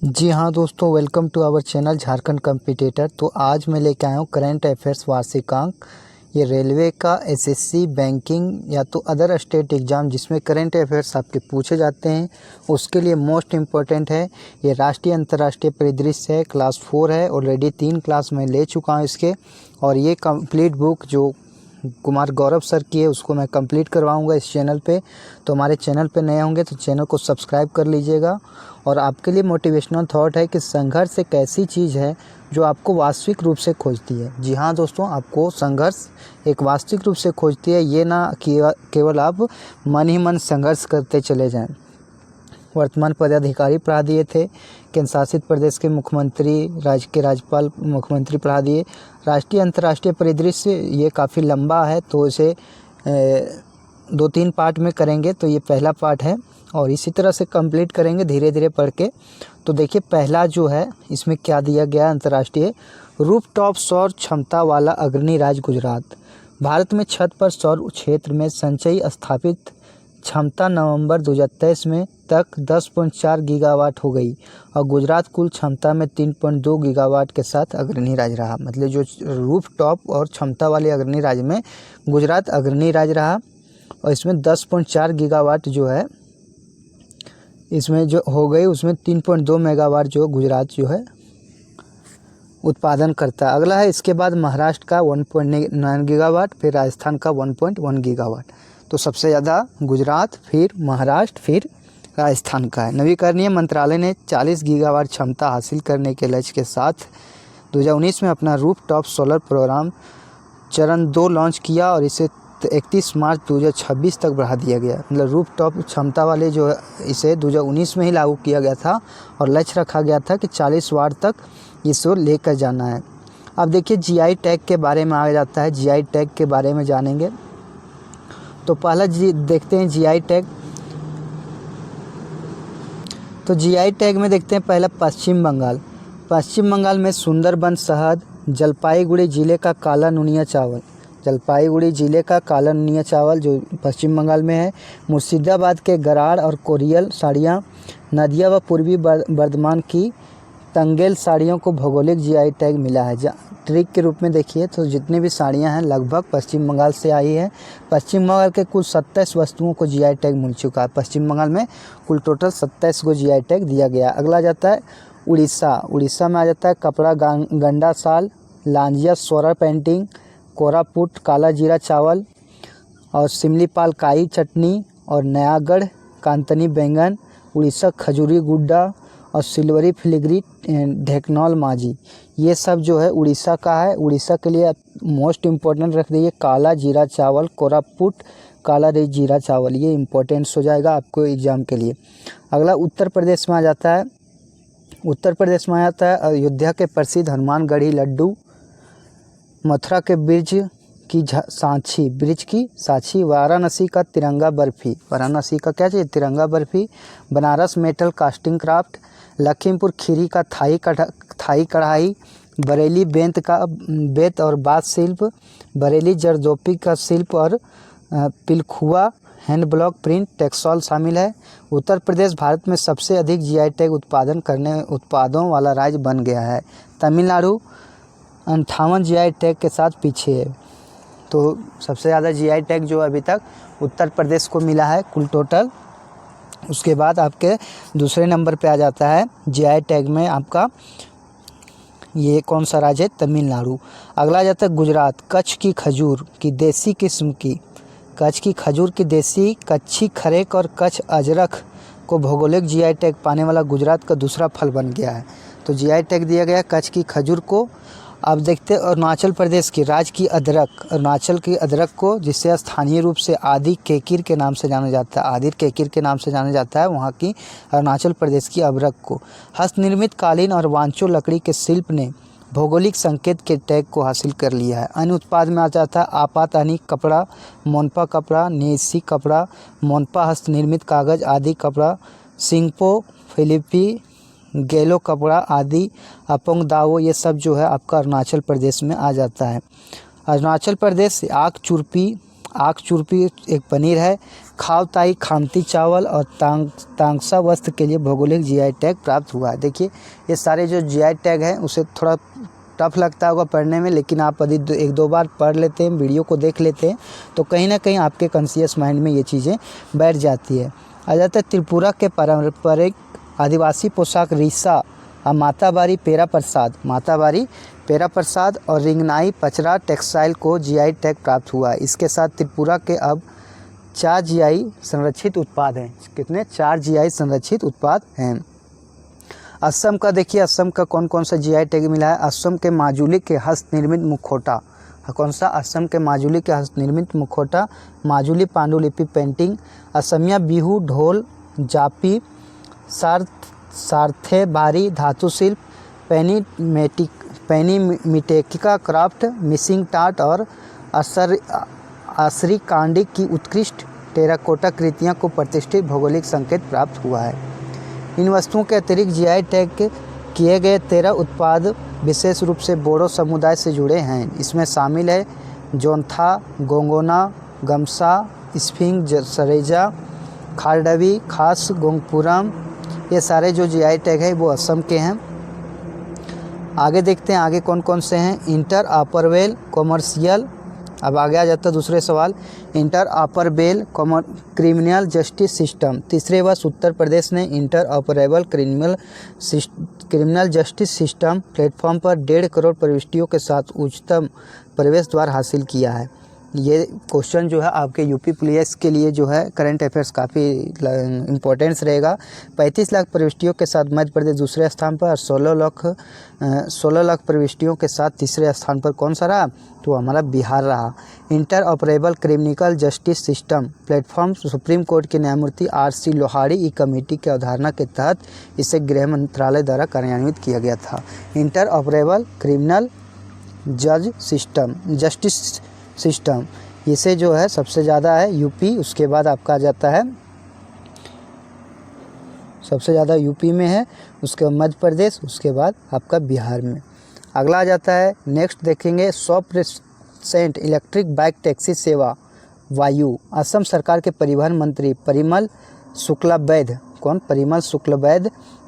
जी हाँ दोस्तों, welcome to our channel Jharkhand competitor. तो आज मैं लेके आया हूँ करंट अफेयर्स वार्षिकांक। ये रेलवे का एसएससी, बैंकिंग या तो अदर स्टेट एग्ज़ाम जिसमें करंट अफेयर्स आपके पूछे जाते हैं उसके लिए मोस्ट इम्पोर्टेंट है। ये राष्ट्रीय अंतर्राष्ट्रीय परिदृश्य है, क्लास 4 है। ऑलरेडी 3 क्लास मैं ले चुका हूँ इसके, और ये कंप्लीट बुक जो कुमार गौरव सर की है उसको मैं कंप्लीट करवाऊंगा इस चैनल पे। तो हमारे चैनल पे नए होंगे तो चैनल को सब्सक्राइब कर लीजिएगा। और आपके लिए मोटिवेशनल थॉट है कि संघर्ष एक ऐसी चीज़ है जो आपको वास्तविक रूप से खोजती है। जी हाँ दोस्तों, आपको संघर्ष एक वास्तविक रूप से खोजती है, ये ना कि केवल आप मन ही मन संघर्ष करते चले जाएं। वर्तमान पदाधिकारी पढ़ा दिए थे, केंद्र शासित प्रदेश के मुख्यमंत्री, राज्य के राज्यपाल मुख्यमंत्री पढ़ा दिए। राष्ट्रीय अंतर्राष्ट्रीय परिदृश्य ये काफ़ी लंबा है तो इसे 2-3 पार्ट में करेंगे। तो ये पहला पार्ट है और इसी तरह से कंप्लीट करेंगे धीरे धीरे पढ़ के। तो देखिए पहला जो है इसमें क्या दिया गया, अंतर्राष्ट्रीय रूफटॉप सौर क्षमता वाला अग्रणी राज्य गुजरात। भारत में छत पर सौर क्षेत्र में संचयी स्थापित क्षमता नवंबर 2023 में तक 10.4 गीगावाट हो गई और गुजरात कुल क्षमता में 3.2 गीगावाट के साथ अग्रणी राज्य रहा। मतलब जो रूफ टॉप और क्षमता वाले अग्रणी राज्य में गुजरात अग्रणी राज्य रहा और इसमें 10.4 गीगावाट जो है इसमें जो हो गई, उसमें 3.2 मेगावाट जो गुजरात जो है उत्पादन करता है। अगला है इसके बाद महाराष्ट्र का 1.9 गीगावाट, फिर राजस्थान का 1.1 गीगावाट। तो सबसे ज़्यादा गुजरात, फिर महाराष्ट्र, फिर राजस्थान का है। नवीकरणीय मंत्रालय ने 40 गीगावाट क्षमता हासिल करने के लक्ष्य के साथ 2019 में अपना रूफ टॉप सोलर प्रोग्राम चरण 2 लॉन्च किया और इसे 31 मार्च 2026 तक बढ़ा दिया गया। मतलब रूफ टॉप क्षमता वाले जो इसे 2019 में ही लागू किया गया था और लक्ष्य रखा गया था कि 40 वाट तक इसको लेकर जाना है। अब देखिए जीआई टैग के बारे में आ जाता है, जीआई टैग के बारे में जानेंगे। तो पहला देखते हैं जीआई टैग। तो जीआई टैग में देखते हैं पहला पश्चिम बंगाल। पश्चिम बंगाल में सुंदरबन शहद, जलपाईगुड़ी जिले का काला नुनिया चावल, जलपाईगुड़ी जिले का काला नुनिया चावल जो पश्चिम बंगाल में है। मुर्शिदाबाद के गराड़ और कोरियल साड़ियाँ, नदिया व पूर्वी बर्धमान की तंगेल साड़ियों को भौगोलिक जीआई टैग मिला है। ट्रिक के रूप में देखिए तो जितनी भी साड़ियां हैं लगभग पश्चिम बंगाल से आई है। पश्चिम बंगाल के कुल 27 वस्तुओं को जीआई टैग मिल चुका है। पश्चिम बंगाल में कुल टोटल 27 को जीआई टैग दिया गया। अगला जाता है उड़ीसा। उड़ीसा में आ जाता है कपड़ा गंडा साल, लांजिया सोरा पेंटिंग, कोरापुट काला जीरा चावल और सिमलीपाल काई चटनी और नयागढ़ कांतनी बैंगन, उड़ीसा खजूरी गुड्डा और सिल्वरी फिलिग्री ढेकनौल माजी। ये सब जो है उड़ीसा का है। उड़ीसा के लिए मोस्ट इम्पोर्टेंट रख दीजिए काला जीरा चावल, कोरापुट काला जीरा चावल, ये इम्पोर्टेंट्स हो जाएगा आपको एग्जाम के लिए। अगला उत्तर प्रदेश में आ जाता है। उत्तर प्रदेश में आ जाता है अयोध्या के प्रसिद्ध हनुमानगढ़ी लड्डू, मथुरा के ब्रिज की साँची, वाराणसी का तिरंगा बर्फी, वाराणसी का क्या चाहिए, तिरंगा barfi, Banaras metal casting craft, Lakhimpur Kheri का थाई कढ़ाई, बरेली बेंत और बाथ शिल्प, बरेली जरदोपी का शिल्प और Pilkhuwa hand block print textile शामिल है। उत्तर प्रदेश भारत में सबसे अधिक जीआई टैग उत्पादों वाला राज्य बन गया है। तमिलनाडु 58 जीआई टैग के साथ पीछे है। तो सबसे ज़्यादा जीआई टैग जो अभी तक उत्तर प्रदेश को मिला है कुल टोटल। उसके बाद आपके दूसरे नंबर पे आ जाता है जीआई टैग में आपका ये कौन सा राज्य है, तमिलनाडु। अगला आ जाता है गुजरात। कच्छ की खजूर की देसी किस्म की, कच्छ की खजूर की देसी कच्छी खरेक और कच्छ अजरख को भौगोलिक जीआई टैग पाने वाला गुजरात का दूसरा फल बन गया है। तो जीआई टैग दिया गया कच्छ की खजूर को। अब देखते हैं अरुणाचल प्रदेश की राज्य की अदरक, अरुणाचल की अदरक को जिसे स्थानीय रूप से आदि केकिर के नाम से जाना जाता है, आदिर केकिर के नाम से जाना जाता है, वहाँ की अरुणाचल प्रदेश की अदरक को। हस्तनिर्मित कालीन और वांचो लकड़ी के शिल्प ने भौगोलिक संकेत के टैग को हासिल कर लिया है। अन्य उत्पाद में आ जाता है आपातानी कपड़ा, मोनपा कपड़ा, नेसी कपड़ा, मोनपा हस्तनिर्मित कागज आदि कपड़ा, सिंगपो, फिलिपी गेलो कपड़ा आदि, अपोंग दावो, ये सब जो है आपका अरुणाचल प्रदेश में आ जाता है। अरुणाचल प्रदेश आक चुरपी आक चुरपी एक पनीर है। खाव ताई खामती चावल और तांगसा वस्त्र के लिए भौगोलिक जीआई टैग प्राप्त हुआ है। देखिए ये सारे जो जीआई टैग हैं उसे थोड़ा टफ लगता होगा पढ़ने में, लेकिन आप यदि एक दो बार पढ़ लेते हैं, वीडियो को देख लेते हैं, तो कहीं ना कहीं आपके कॉन्शियस माइंड में ये चीज़ें बैठ जाती है। आ जाता है त्रिपुरा के पारंपरिक आदिवासी पोशाक रीसा और माताबारी पेरा प्रसाद और रिंगनाई पचरा टेक्सटाइल को जीआई टैग प्राप्त हुआ है। इसके साथ त्रिपुरा के अब 4 जीआई संरक्षित उत्पाद हैं। कितने? 4 जीआई संरक्षित उत्पाद हैं। असम का देखिए, असम का कौन कौन सा जीआई टैग मिला है। असम के माजुली के हस्तनिर्मित मुखौटा, कौन सा? असम के माजुली के हस्तनिर्मित मुखौटा, माजुली पांडुलिपि पेंटिंग, असमिया बिहू ढोल जापी, सारथे बारी धातु शिल्प, पैनी मिटेकिका क्राफ्ट, मिसिंग टाट और असरी कांडी की उत्कृष्ट टेराकोटा कृतियाँ को प्रतिष्ठित भौगोलिक संकेत प्राप्त हुआ है। इन वस्तुओं के अतिरिक्त जीआई टैग किए गए 13 उत्पाद विशेष रूप से बोडो समुदाय से जुड़े हैं। इसमें शामिल है जोंथा, गोंगोना, गमसा, स्फिंग सरेजा, खारडवी, खास गोंगपुरम। ये सारे जो जीआई टैग है वो असम के हैं। आगे देखते हैं आगे कौन कौन से हैं। इंटर ऑपरेबल कॉमर्शियल, अब आगे आ जाता है दूसरे सवाल। Inter operable criminal justice system. तीसरे वर्ष उत्तर प्रदेश ने inter operable criminal justice system platform पर 1.5 करोड़ प्रविष्टियों के साथ उच्चतम प्रवेश द्वार हासिल किया है। ये क्वेश्चन जो है आपके यूपी पुलिस के लिए जो है करंट अफेयर्स काफ़ी इम्पोर्टेंस रहेगा। 35 लाख प्रविष्टियों के साथ मध्य प्रदेश दूसरे स्थान पर और 16 लाख प्रविष्टियों के साथ तीसरे स्थान पर कौन सा रहा? तो हमारा बिहार रहा। Inter operable criminal justice system platform supreme court के न्यायमूर्ति RC लोहाड़ी ई कमेटी की अवधारणा के तहत इसे गृह मंत्रालय द्वारा कार्यान्वित किया गया था। Inter operable criminal justice system, इसे जो है सबसे ज़्यादा है यूपी, उसके बाद आपका आ जाता है सबसे ज़्यादा यूपी में है, उसके बाद मध्य प्रदेश, उसके बाद आपका बिहार में। अगला आ जाता है नेक्स्ट देखेंगे 100% इलेक्ट्रिक बाइक टैक्सी सेवा वायु। असम सरकार के परिवहन मंत्री परिमल शुक्लबैद्य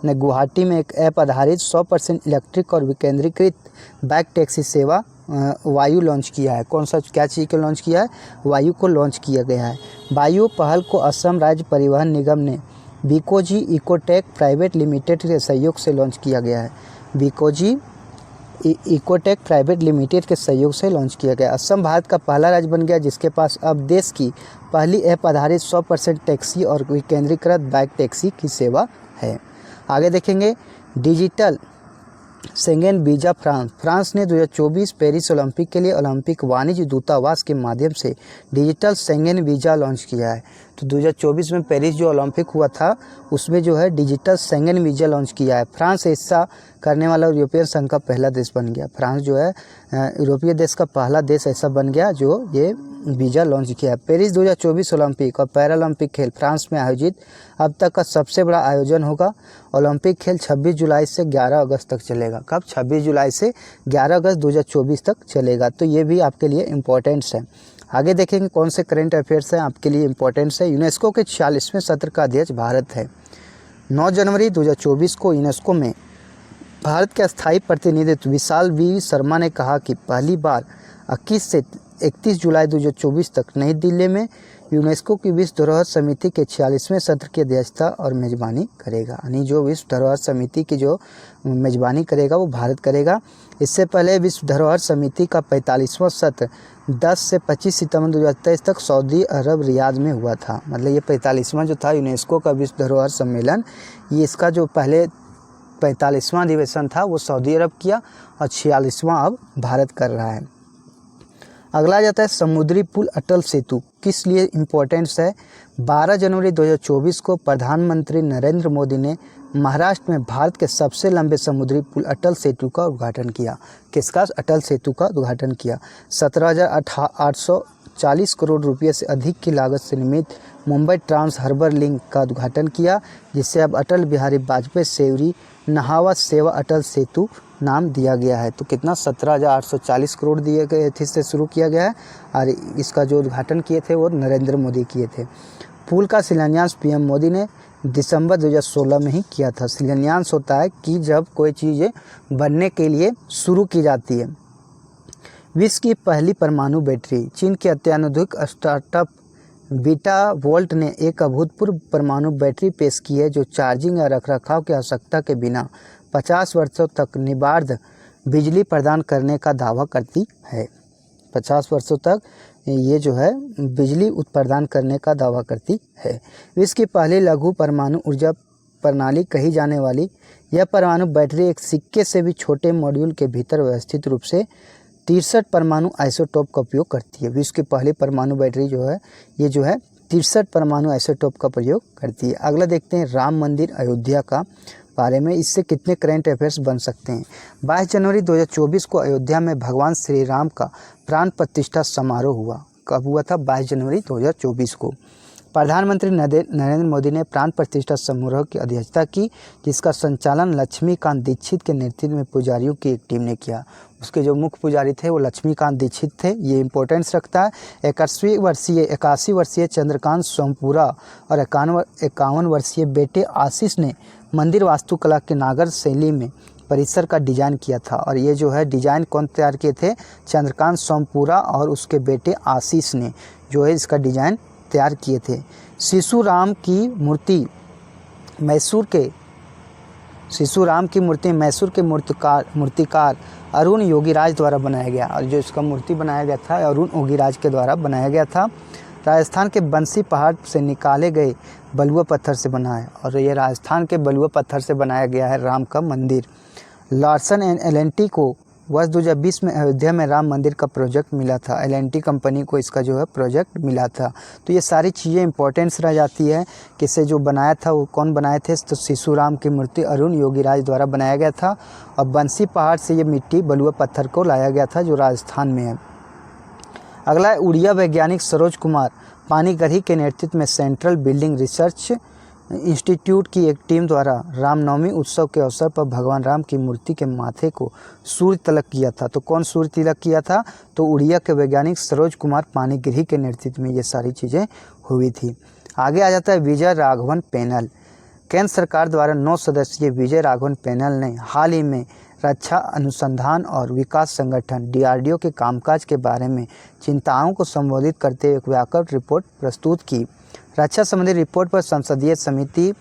ने गुवाहाटी में एक ऐप आधारित 100% इलेक्ट्रिक और विकेंद्रीकृत बाइक टैक्सी सेवा वायु लॉन्च किया है। कौन सा क्या चीज़ को लॉन्च किया है? वायु को लॉन्च किया गया है। वायु पहल को असम राज्य परिवहन निगम ने बीकोजी इकोटेक प्राइवेट लिमिटेड के सहयोग से लॉन्च किया गया है। बीकोजी इकोटेक प्राइवेट लिमिटेड के सहयोग से लॉन्च किया गया। असम भारत का पहला राज्य बन गया जिसके पास अब देश की पहली ऐप आधारित 100% टैक्सी और विकेंद्रीकृत बाइक टैक्सी की सेवा है। आगे देखेंगे डिजिटल शेंगेन वीज़ा फ्रांस ने 2024 पेरिस ओलंपिक के लिए ओलंपिक वाणिज्य दूतावास के माध्यम से डिजिटल शेंगेन वीज़ा लॉन्च किया है। तो 2024 में पेरिस जो ओलंपिक हुआ था उसमें जो है डिजिटल शेंगेन वीज़ा लॉन्च किया है। फ्रांस ऐसा करने वाला यूरोपियन संघ का पहला देश बन गया। फ्रांस जो है यूरोपीय देश का पहला देश ऐसा बन गया जो ये वीज़ा लॉन्च किया है। पेरिस 2024 ओलंपिक और पैरालंपिक खेल फ्रांस में आयोजित अब तक का सबसे बड़ा आयोजन होगा। ओलंपिक खेल 26 जुलाई से 11 अगस्त तक चलेगा। कब? 26 जुलाई से 11 अगस्त 2024 तक चलेगा। तो ये भी आपके लिए इम्पोर्टेंट्स है। आगे देखेंगे कौन से करंट अफेयर्स हैं आपके लिए इम्पोर्टेंट्स है। यूनेस्को के 46वें सत्र का अध्यक्ष भारत है। 9 जनवरी 2024 को यूनेस्को में भारत के अस्थायी प्रतिनिधित्व विशाल वी शर्मा ने कहा कि पहली बार 21 से 31 जुलाई 2024 तक नई दिल्ली में यूनेस्को की विश्व धरोहर समिति के 46वें सत्र की अध्यक्षता और मेज़बानी करेगा। यानी जो विश्व धरोहर समिति की जो मेज़बानी करेगा वो भारत करेगा। इससे पहले विश्व धरोहर समिति का 45वां सत्र 10 से 25 सितंबर 2023 तक सऊदी अरब रियाद में हुआ था। मतलब ये 45वां जो था यूनेस्को का विश्व धरोहर सम्मेलन, ये इसका जो पहले 45वां अधिवेशन था वो सऊदी अरब किया और 46वां अब भारत कर रहा है। अगला जाता है समुद्री पुल अटल सेतु किस लिए इम्पोर्टेंस है। 12 जनवरी 2024 को प्रधानमंत्री नरेंद्र मोदी ने महाराष्ट्र में भारत के सबसे लंबे समुद्री पुल अटल सेतु का उद्घाटन किया। किसका? अटल सेतु का उद्घाटन किया। 17,840 करोड़ रुपये से अधिक की लागत से निर्मित मुंबई ट्रांस हार्बर लिंक का उद्घाटन किया, जिससे अब अटल बिहारी वाजपेयी सेवरी नहावा सेवा अटल सेतु नाम दिया गया है। तो कितना 17,840 करोड़ दिए गए थे, इससे शुरू किया गया है और इसका जो उद्घाटन किए थे वो नरेंद्र मोदी किए थे। पुल का शिलान्यास पीएम मोदी ने दिसंबर 2016 में ही किया था। शिलान्यास होता है कि जब कोई चीज़ बनने के लिए शुरू की जाती है। विश्व की पहली परमाणु बैटरी, चीन के अत्याधुनिक स्टार्टअप बीटा वोल्ट ने एक अभूतपूर्व परमाणु बैटरी पेश की है जो चार्जिंग या रखरखाव की आवश्यकता के बिना 50 वर्षों तक निर्बाध बिजली प्रदान करने का दावा करती है। 50 वर्षों तक ये जो है बिजली प्रदान करने का दावा करती है। विश्व की पहली लघु परमाणु ऊर्जा प्रणाली कही जाने वाली यह परमाणु बैटरी एक सिक्के से भी छोटे मॉड्यूल के भीतर व्यवस्थित रूप से 63 परमाणु आइसोटोप का उपयोग करती है। विश्व की पहली परमाणु बैटरी जो है ये जो है 63 परमाणु आइसोटोप का प्रयोग करती है। अगला देखते हैं राम मंदिर अयोध्या का बारे में, इससे कितने करंट अफेयर्स बन सकते हैं। 22 जनवरी 2024 को अयोध्या में भगवान श्री राम का प्राण प्रतिष्ठा समारोह हुआ। कब हुआ था? 22 जनवरी 2024 को। प्रधानमंत्री नरेंद्र मोदी ने प्राण प्रतिष्ठा समारोह की अध्यक्षता की, जिसका संचालन लक्ष्मीकांत दीक्षित के नेतृत्व में पुजारियों की एक टीम ने किया। उसके जो मुख्य पुजारी थे वो लक्ष्मीकांत दीक्षित थे। ये इंपॉर्टेंस रखता है। 81 वर्षीय चंद्रकांत सोमपुरा और 51 वर्षीय बेटे आशीष ने मंदिर वास्तुकला के नागर शैली में परिसर का डिजाइन किया था। और ये जो है डिजाइन कौन तैयार किए थे? चंद्रकांत सोमपुरा और उसके बेटे आशीष ने जो है इसका डिजाइन तैयार किए थे। शिशु राम की मूर्ति मैसूर के मूर्तिकार अरुण योगीराज द्वारा बनाया गया। और जो इसका मूर्ति बनाया गया था अरुण योगीराज के द्वारा बनाया गया था। राजस्थान के बंसी पहाड़ से निकाले गए बलुआ पत्थर से बना है। और ये राजस्थान के बलुआ पत्थर से बनाया गया है राम का मंदिर। लार्सन एंड एल&टी को वर्ष 2020 में अयोध्या में राम मंदिर का प्रोजेक्ट मिला था। एल&टी कंपनी को इसका जो है प्रोजेक्ट मिला था। तो ये सारी चीज़ें इंपॉर्टेंस रह जाती है कि इसे जो बनाया था वो कौन बनाए थे? तो शिशु राम की मूर्ति अरुण योगीराज द्वारा बनाया गया था। और बंसी पहाड़ से ये मिट्टी बलुआ पत्थर को लाया गया था जो राजस्थान में है। अगला है उड़िया वैज्ञानिक सरोज कुमार पानीगढ़ी के नेतृत्व में सेंट्रल बिल्डिंग रिसर्च इंस्टीट्यूट की एक टीम द्वारा रामनवमी उत्सव के अवसर पर भगवान राम की मूर्ति के माथे को सूर्य तिलक किया था। तो कौन सूर्य तिलक किया था? तो उड़िया के वैज्ञानिक सरोज कुमार पानीगढ़ी के नेतृत्व में ये सारी चीज़ें हुई थी। आगे आ जाता है विजय राघवन पैनल। केंद्र सरकार द्वारा 9 सदस्यीय विजय राघवन पैनल ने हाल ही में रक्षा अनुसंधान और विकास संगठन DRDO के कामकाज के बारे में चिंताओं को संबोधित करते हुए एक व्यापक रिपोर्ट प्रस्तुत की। रक्षा संबंधी रिपोर्ट पर संसदीय समिति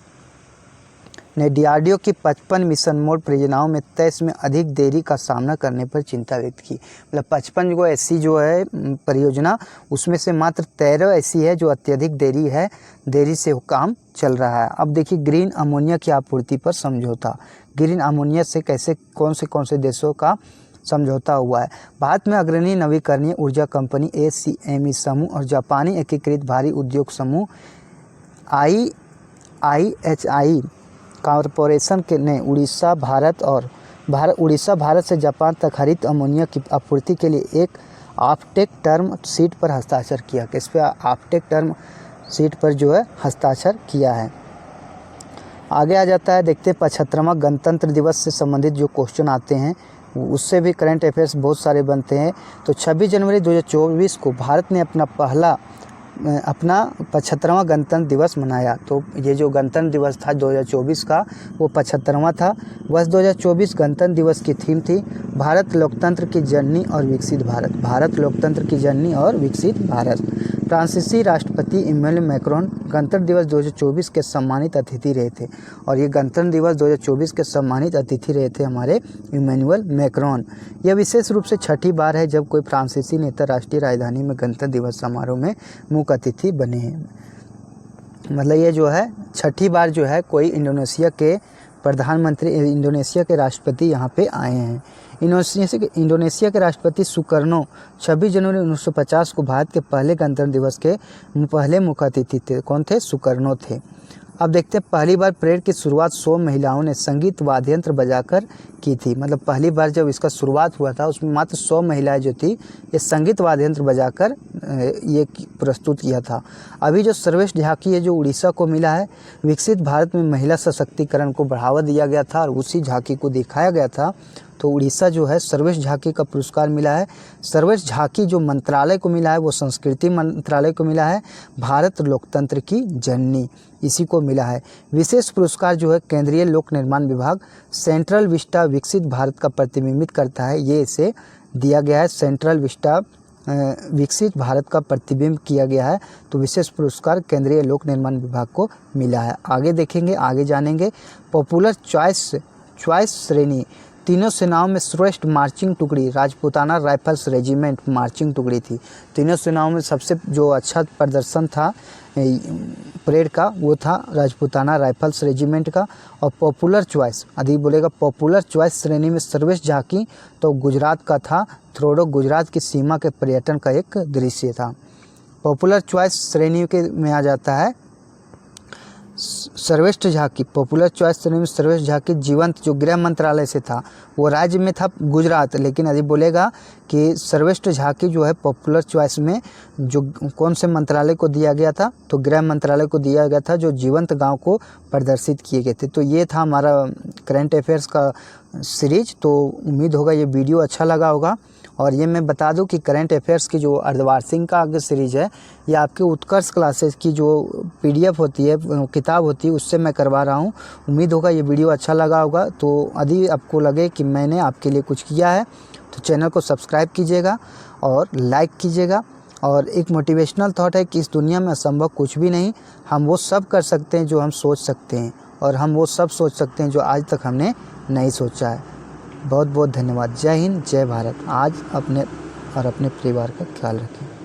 ने DRDO की 55 मिशन मोड परियोजनाओं में 23 में अधिक देरी का सामना करने पर चिंता व्यक्त की। मतलब 55 को ऐसी जो है परियोजना, उसमें से मात्र 13 ऐसी है जो अत्यधिक देरी से काम चल रहा है। अब देखिए ग्रीन अमोनिया की आपूर्ति पर समझौता। ग्रीन अमोनिया से कौन से देशों का समझौता हुआ है? भारत में अग्रणी नवीकरणीय ऊर्जा कंपनी ACME समूह और जापानी एकीकृत भारी उद्योग समूह IHI कॉरपोरेशन ने उड़ीसा भारत से जापान तक हरित अमोनिया की आपूर्ति के लिए एक ऑफटेक टर्म शीट पर हस्ताक्षर किया। किस पे? ऑफटेक टर्म शीट पर जो है हस्ताक्षर किया है। आगे आ जाता है, देखते हैं 75वां गणतंत्र दिवस से संबंधित जो क्वेश्चन आते हैं उससे भी करंट अफेयर्स बहुत सारे बनते हैं। तो 26 जनवरी 2024 को भारत ने अपना 75वां गणतंत्र दिवस मनाया। तो ये जो गणतंत्र दिवस था 2024 का वो 75वां था। वर्ष 2024 गणतंत्र दिवस की थीम थी भारत लोकतंत्र की जननी और विकसित भारत। भारत लोकतंत्र की जननी और विकसित भारत। फ्रांसीसी राष्ट्रपति इमैनुअल मैक्रोन गणतंत्र दिवस 2024 के सम्मानित अतिथि रहे थे। और ये गणतंत्र दिवस 2024 के सम्मानित अतिथि रहे थे हमारे इमैनुअल मैक्रोन। यह विशेष रूप से छठी बार है जब कोई फ्रांसीसी नेता राष्ट्रीय राजधानी में गणतंत्र दिवस समारोह में मुख्य अतिथि बने हैं। मतलब ये जो है छठी बार जो है कोई इंडोनेशिया के राष्ट्रपति यहाँ पे आए हैं। इंडोनेशिया के राष्ट्रपति सुकर्नो 26 जनवरी 1950 को भारत के पहले गणतंत्र दिवस के पहले मुख्य अतिथि थे। कौन थे? सुकर्नो थे। अब देखते हैं पहली बार परेड की शुरुआत 100 महिलाओं ने संगीत वाद्य यंत्र बजाकर की थी। मतलब पहली बार जब इसका शुरुआत हुआ था उसमें मात्र 100 महिलाएं जो थी ये संगीत वाद्य यंत्र बजाकर ये प्रस्तुत किया था। अभी जो सर्वश्रेष्ठ झांकी है जो उड़ीसा को मिला है, विकसित भारत में महिला सशक्तिकरण को बढ़ावा दिया गया था और उसी झांकी को दिखाया गया था। तो उड़ीसा जो है सर्वेश झांकी का पुरस्कार मिला है। सर्वेश झांकी जो मंत्रालय को मिला है वो संस्कृति मंत्रालय को मिला है। भारत लोकतंत्र की जननी इसी को मिला है। विशेष पुरस्कार जो है केंद्रीय लोक निर्माण विभाग सेंट्रल विस्टा विकसित भारत का प्रतिबिंबित करता है, ये इसे दिया गया है। सेंट्रल विस्टा विकसित भारत का प्रतिबिंब किया गया है, तो विशेष पुरस्कार केंद्रीय लोक निर्माण विभाग को मिला है। आगे देखेंगे, आगे जानेंगे। पॉपुलर चॉइस श्रेणी तीनों सेनाओं में श्रेष्ठ मार्चिंग टुकड़ी राजपूताना राइफल्स रेजिमेंट मार्चिंग टुकड़ी थी। तीनों सेनाओं में सबसे जो अच्छा प्रदर्शन था परेड का वो था राजपूताना राइफल्स रेजिमेंट का। और पॉपुलर चॉइस अधिक बोलेगा पॉपुलर चॉइस श्रेणी में सर्वेश झांकी तो गुजरात का था। थ्रोडो गुजरात की सीमा के पर्यटन का एक दृश्य था। पॉपुलर चॉइस श्रेणी के में आ जाता है सर्वेश झांकी। पॉपुलर चॉइस श्रेणी में सर्वेश झांकी जीवंत जो गृह मंत्रालय से था, वो राज्य में था गुजरात, लेकिन अभी बोलेगा कि सर्वेश झांकी जो है पॉपुलर चॉइस में जो कौन से मंत्रालय को दिया गया था, तो गृह मंत्रालय को दिया गया था, जो जीवंत गांव को प्रदर्शित किए गए थे। तो ये था हमारा करंट अफेयर्स का सीरीज। तो उम्मीद होगा ये वीडियो अच्छा लगा होगा। और ये मैं बता दूं कि करंट अफेयर्स की जो अर्धवार्षिक का आगे सीरीज है, ये आपके उत्कर्ष क्लासेस की जो PDF होती है, किताब होती है, उससे मैं करवा रहा हूँ। उम्मीद होगा ये वीडियो अच्छा लगा होगा। तो यदि आपको लगे कि मैंने आपके लिए कुछ किया है तो चैनल को सब्सक्राइब कीजिएगा और लाइक कीजिएगा। और एक मोटिवेशनल थॉट है कि इस दुनिया में असंभव कुछ भी नहीं, हम वो सब कर सकते हैं जो हम सोच सकते हैं, और हम वो सब सोच सकते हैं जो आज तक हमने नहीं सोचा है। बहुत बहुत धन्यवाद। जय हिंद, जय भारत। आज अपने और अपने परिवार का ख्याल रखें।